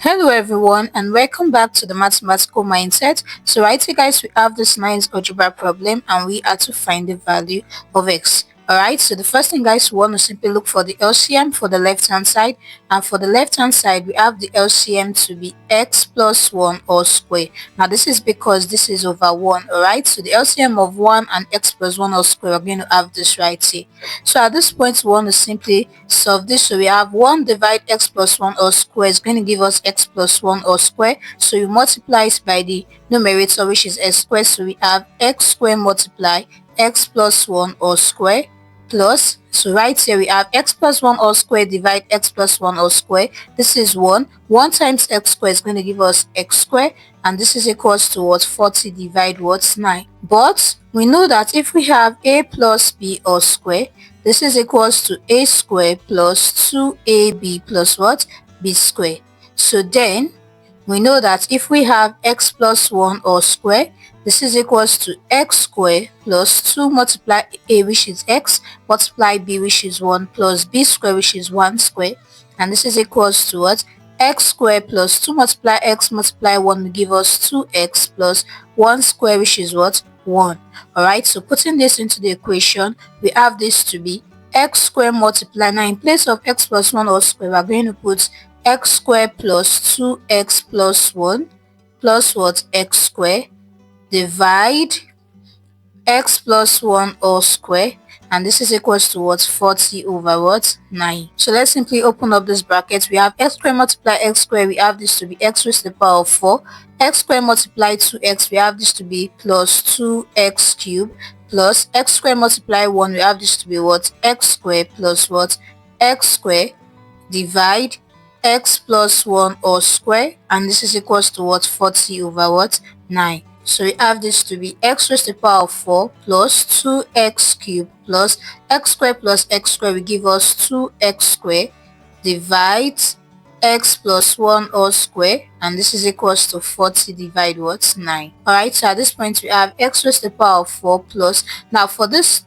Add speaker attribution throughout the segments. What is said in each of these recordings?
Speaker 1: Hello everyone and welcome back to the mathematical mindset. So right here guys, we have this nice algebra problem and we are to find the value of x. Alright, so the first thing guys, we want to simply look for the LCM for the left hand side, and for the left hand side we have the LCM to be x plus 1 all square. Now this is because this is over 1. Alright, so the LCM of 1 and x plus 1 all square, we're going to have this right here. So at this point we want to simply solve this. So we have 1 divide x plus 1 all square is going to give us x plus 1 all square. So you multiply it by the numerator, which is x squared. So we have x square multiply x plus 1 all square plus, so right here we have x plus 1 all square divide x plus 1 all square. This is 1 times x square is going to give us x square, and this is equals to what? 40 divide what? 9. But we know that if we have a plus b all square, this is equals to a square plus 2ab plus what? B square. So then we know that if we have x plus 1 all square, this is equals to x square plus 2 multiply a, which is x, multiply b, which is 1, plus b square, which is 1 square, and this is equals to what? X square plus 2 multiply x multiply 1 will give us 2x plus 1 square, which is what? 1. Alright, so putting this into the equation, we have this to be x square multiply. Now in place of x plus 1 all square, we are going to put x square plus 2x plus 1 plus what? X square divide x plus 1 all square, and this is equals to what? 40 over what? 9. So let's simply open up this bracket. We have x square multiply x square, we have this to be x raised to the power of 4. X square multiply 2x, we have this to be plus 2x cubed, plus x square multiply 1, we have this to be what? X square plus what? X square divide x plus 1 all square, and this is equals to what? 40 over what? 9. So we have this to be x raised to the power of 4 plus 2x cubed plus x square will give us 2x square divides x plus 1 all square, and this is equals to 40 divide what? 9. Alright, so at this point we have x raised to the power of 4 plus, now for this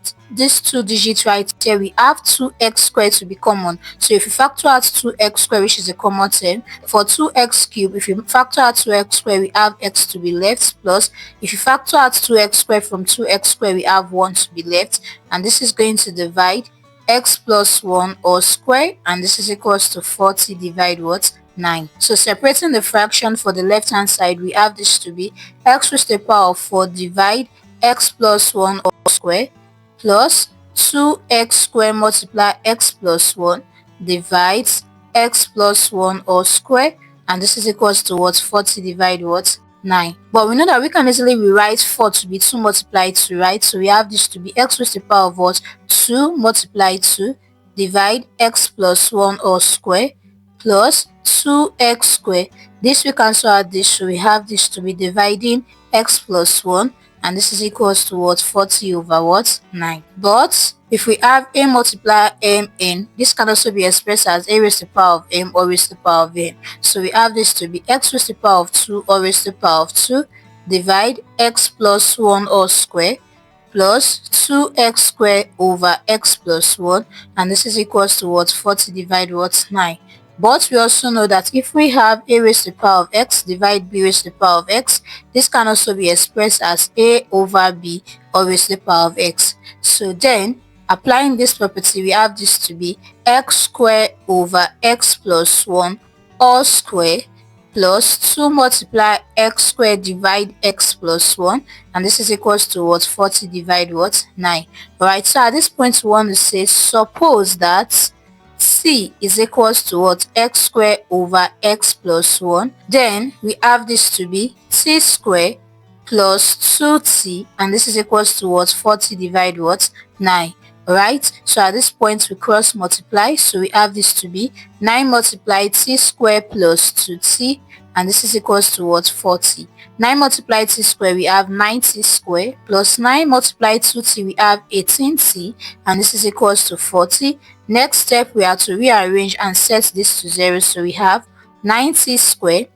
Speaker 1: two digits right here, we have 2x squared to be common. So if you factor out 2x squared, which is a common term, for 2x cubed, if you factor out 2x squared, we have x to be left, plus if you factor out 2x squared from 2x squared, we have 1 to be left, and this is going to divide x plus 1 all square, and this is equals to 40 divide what? 9. So separating the fraction for the left hand side, we have this to be x raised to the power of 4 divide x plus 1 all square plus 2x square multiply x plus 1 divides x plus 1 all square, and this is equals to what? 40 divide what? 9. But we know that we can easily rewrite 4 to be 2 multiplied 2, right? So we have this to be x raised to the power of what? 2 multiply 2 divide x plus 1 all square plus 2x square. This we cancel out this, so we have this to be dividing x plus 1, and this is equals to what? 40 over what? 9. But if we have a multiply mn, this can also be expressed as a raised to the power of m or raised to the power of n. So we have this to be x raised to the power of 2 or raised to the power of 2 divide x plus 1 all square plus 2x square over x plus 1, and this is equals to what? 40 divide what? 9. But we also know that if we have a raised to the power of x divide b raised to the power of x, this can also be expressed as a over b or raised to the power of x. So then, applying this property, we have this to be x square over x plus 1 all square plus 2 multiply x square divide x plus 1, and this is equals to what? 40 divide what? 9. Alright, so at this point we want to say, suppose that c is equals to what? X square over x plus 1. Then we have this to be t square plus 2t, and this is equals to what? 40 divide what? 9. Alright, so at this point we cross multiply, so we have this to be 9 multiply t square plus 2t, and this is equals to what? 40. 9 multiply t square, we have 9t square, plus 9 multiply 2t, we have 18t, and this is equals to 40. Next step, we have to rearrange and set this to 0, so we have 9t square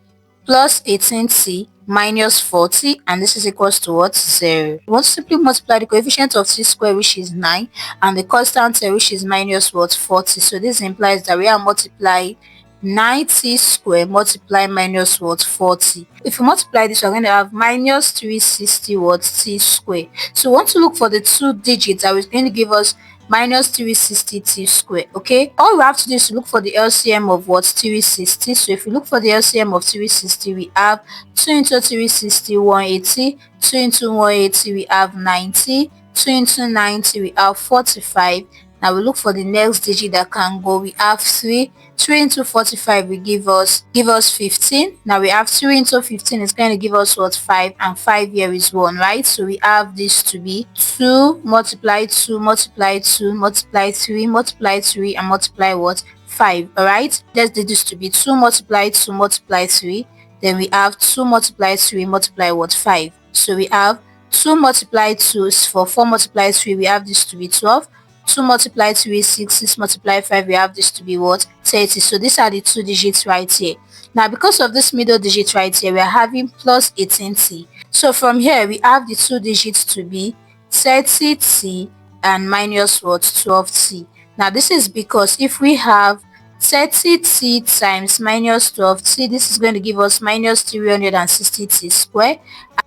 Speaker 1: plus 18t minus 40, and this is equals to what? 0. We want to simply multiply the coefficient of t square, which is 9, and the constant which is minus what? 40. So this implies that we are multiplying 90 square multiply minus what 40. If you multiply this, we're going to have minus 360 what t square. So we want to look for the two digits that is going to give us minus 360 t square. Okay, all we have to do is to look for the LCM of what 360. So if you look for the LCM of 360, we have 2 into 360 180, 2 into 180 we have 90, 2 into 90 we have 45. Now we look for the next digit that can go. We have 3. 3 into 45 will give us 15. Now we have 3 into 15 is going to give us what 5, and 5 here is 1, right? So we have this to be 2 multiply 2 multiply 2 multiply 3 multiply 3 and multiply what 5. All right, let's do this to be 2 multiply 2 multiply 3. Then we have 2 multiply 3 multiply what 5. So we have 2 multiply 2 is 4, 4 multiply 3 we have this to be 12, 2 multiply 3 is 6, 6 multiply 5 we have this to be what 30. So these are the two digits right here. Now because of this middle digit right here, we are having plus 18t. So from here we have the two digits to be 30t and minus what 12t. Now this is because if we have 30t times minus 12t, this is going to give us minus 360t square.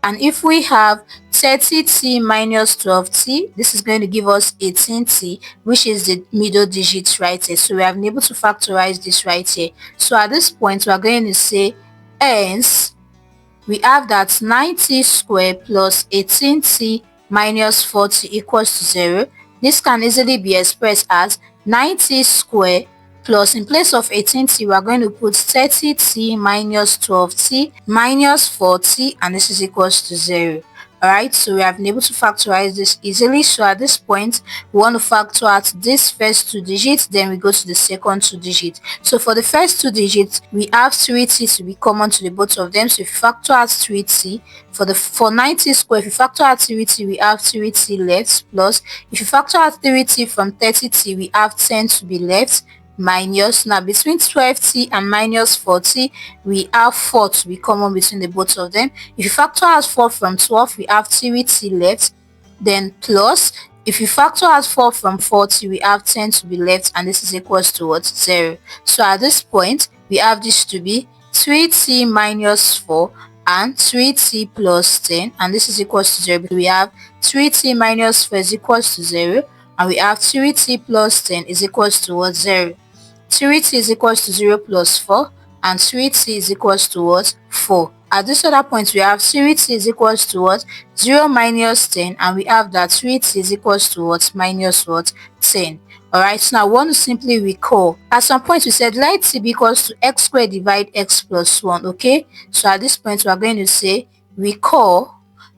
Speaker 1: And if we have 30t minus 12t, this is going to give us 18t, which is the middle digit right here. So we have been able to factorize this right here. So at this point, we are going to say hence we have that 90 squared plus 18t minus 40 equals to 0. This can easily be expressed as 90 squared plus, in place of 18t, we are going to put 30t minus 12t minus 40, and this is equals to 0. Alright, so we have been able to factorize this easily. So at this point, we want to factor out this first two digits, then we go to the second two digits. So for the first two digits, we have 3t to be common to the both of them. So if you factor out 3t, for 90 square, if you factor out 3t, we have 3t left, plus if you factor out 3t from 30t, we have 10 to be left, minus. Now between 12t and minus 40, we have 4 to be common between the both of them. If you factor out 4 from 12, we have 3t left, then plus if you factor out 4 from 40, we have 10 to be left, and this is equals to what 0. So at this point, we have this to be 3t minus 4 and 3t plus 10, and this is equals to 0 because we have 3t minus 4 is equals to 0, and we have 3t plus 10 is equals to what 0. 3t is equals to 0 plus 4, and 3t is equals to what 4. At this other point, we have 3t is equals to what 0 minus 10, and we have that 3t is equals to what minus what 10. Alright, so now I want to simply recall. At some point we said let t be equals to x squared divide x plus 1. Okay, so at this point we are going to say recall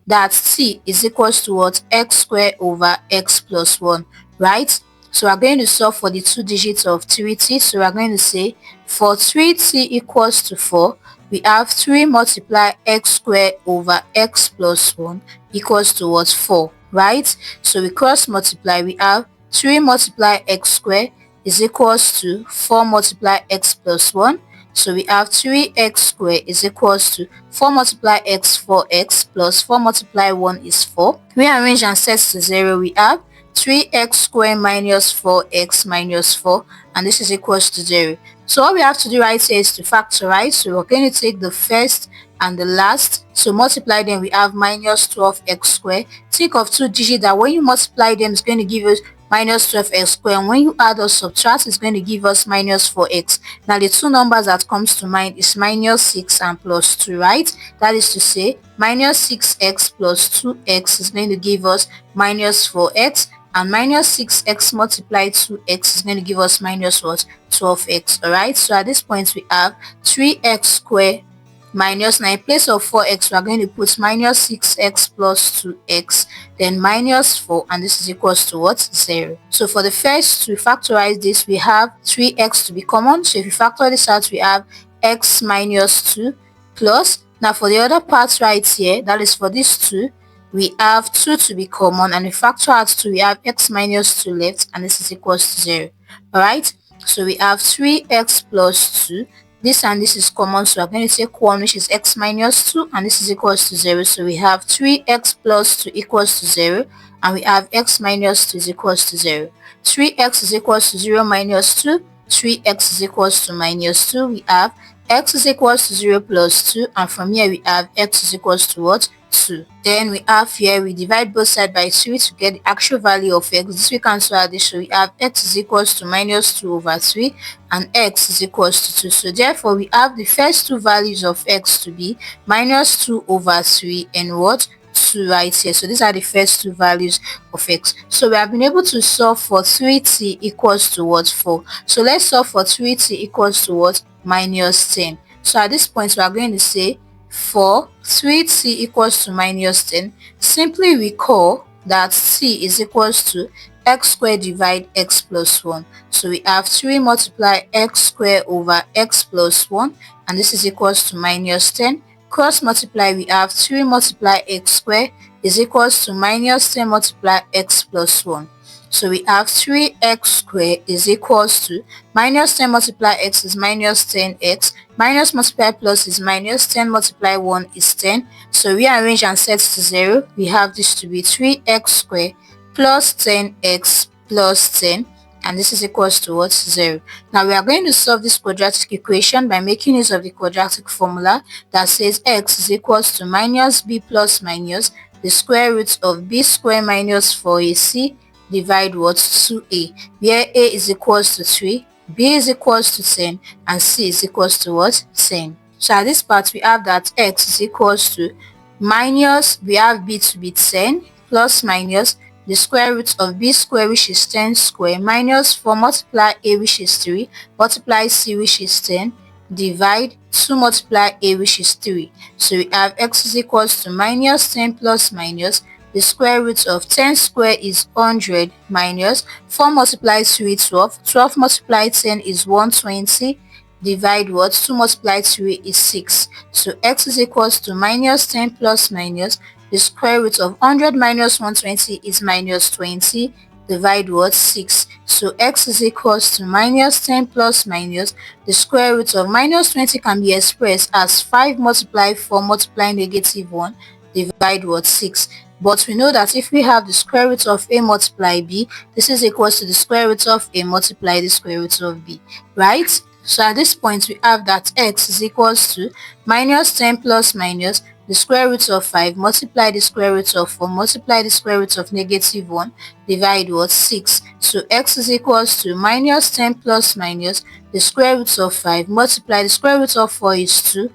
Speaker 1: that t is equals to what x squared over x plus 1, right? So we're going to solve for the two digits of 3t. So we're going to say for 3t equals to 4, we have 3 multiply x squared over x plus 1 equals to what 4, right? So we cross multiply, we have 3 multiply x squared is equals to 4 multiply x plus 1. So we have 3x squared is equals to 4 multiply x 4x plus 4 multiply 1 is 4. Rearrange and set to 0, we have 3x squared minus 4x minus 4, and this is equals to 0. So all we have to do right here is to factorize. So we're going to take the first and the last, so multiply them, we have minus 12x squared. Think of two digits that when you multiply them, it's going to give us minus 12x squared, and when you add or subtract, it's going to give us minus 4x. Now the two numbers that comes to mind is minus 6 and plus 2, right? That is to say minus 6x plus 2x is going to give us minus 4x, and minus 6x multiplied 2x is going to give us minus what 12x. All right, so at this point we have 3x squared minus, now in place of 4x we are going to put minus 6x plus 2x, then minus 4, and this is equals to what 0. So for the first to factorize this, we have 3x to be common. So if you factor this out, we have x minus 2 plus, now for the other parts right here, that is for these two, we have 2 to be common, and we factor out 2, we have x minus 2 left, and this is equals to 0. All right, so we have 3x plus 2. This and this is common, so we're going to take 1, which is x minus 2, and this is equals to 0. So we have 3x plus 2 equals to 0, and we have x minus 2 is equals to 0. 3x is equals to 0 minus 2, 3x is equals to minus 2, we have x is equals to 0 plus 2, and from here we have x is equals to what? 2. Then we have here, we divide both sides by 3 to get the actual value of x. This we cancel out this, so we have x is equals to minus 2 over 3 and x is equals to 2. So therefore we have the first two values of x to be minus 2 over 3 and what? 2 right here. So these are the first two values of x. So we have been able to solve for 3t equals to what? 4. So let's solve for 3t equals to what? Minus 10. So at this point we are going to say for 3t equals to minus 10, simply recall that t is equals to x squared divide x plus 1. So we have 3 multiply x squared over x plus 1, and this is equals to minus 10. Cross multiply, we have 3 multiply x squared is equals to minus 10 multiply x plus 1. So we have 3x squared is equals to minus 10 multiply x is minus 10x, minus multiply plus is minus 10 multiply 1 is 10. So rearrange and set to 0. We have this to be 3x squared plus 10x plus 10, and this is equals to what? 0. Now we are going to solve this quadratic equation by making use of the quadratic formula that says x is equals to minus b plus minus the square root of b squared minus 4ac divide what? 2a, where a is equals to 3, b is equals to 10, and c is equals to what? 10. So at this part we have that x is equals to minus, we have b to be 10, plus minus the square root of b square, which is 10 square, minus 4 multiply a, which is 3, multiply c, which is 10, divide 2 multiply a, which is 3. So we have x is equals to minus 10 plus minus the square root of 10 square is 100 minus 4 multiply 3, 12, 12 multiply 10 is 120, divide what? 2 multiply 3 is 6. So x is equals to minus 10 plus minus the square root of 100 minus 120 is minus 20, divide what? 6. So x is equals to minus 10 plus minus the square root of minus 20 can be expressed as 5 multiply 4 multiply negative 1, divide what? 6. But we know that if we have the square root of a multiply b, this is equals to the square root of a multiply the square root of b, right? So at this point we have that x is equals to minus 10 plus minus the square root of 5 multiply the square root of 4 multiply the square root of negative 1, divide what? 6. So x is equals to minus 10 plus minus the square root of 5 multiply the square root of 4 is 2,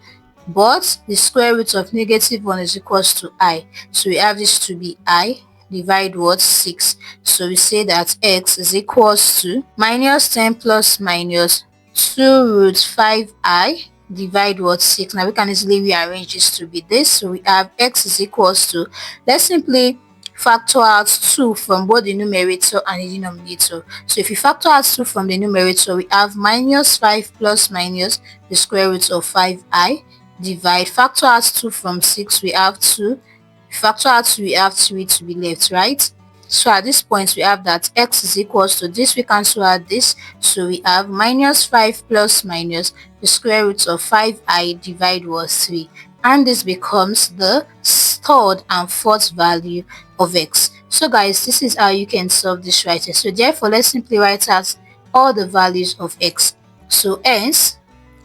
Speaker 1: but the square root of negative 1 is equals to I. So we have this to be I, divide what? 6. So we say that x is equals to minus 10 plus minus 2 root 5i, divide what? 6. Now we can easily rearrange this to be this. So we have x is equals to, let's simply factor out 2 from both the numerator and the denominator. So if you factor out 2 from the numerator, we have minus 5 plus minus the square root of 5i, divide, factor out 2 from 6, we have 2, factor out 2, we have 3 to be left, right? So at this point we have that x is equals to this, we cancel out this, so we have minus 5 plus minus the square root of 5i, divide what? 3, and this becomes the third and fourth value of x. So guys, this is how you can solve this right here. So therefore let's simply write out all the values of x. So hence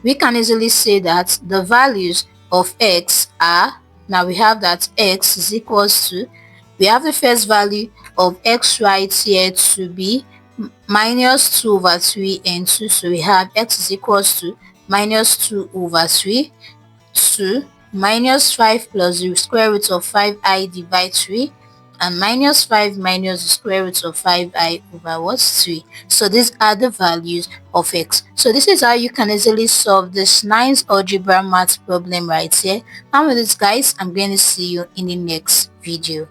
Speaker 1: we can easily say that the values of x are, now we have that x is equals to, we have the first value of x right here to be minus 2 over 3 and 2. So we have x is equals to minus 2 over 3, 2 minus 5 plus the square root of 5i divide 3, and minus 5 minus the square root of 5i over what? 3. So these are the values of x. So this is how you can easily solve this nice algebra math problem right here. And with this guys, I'm going to see you in the next video.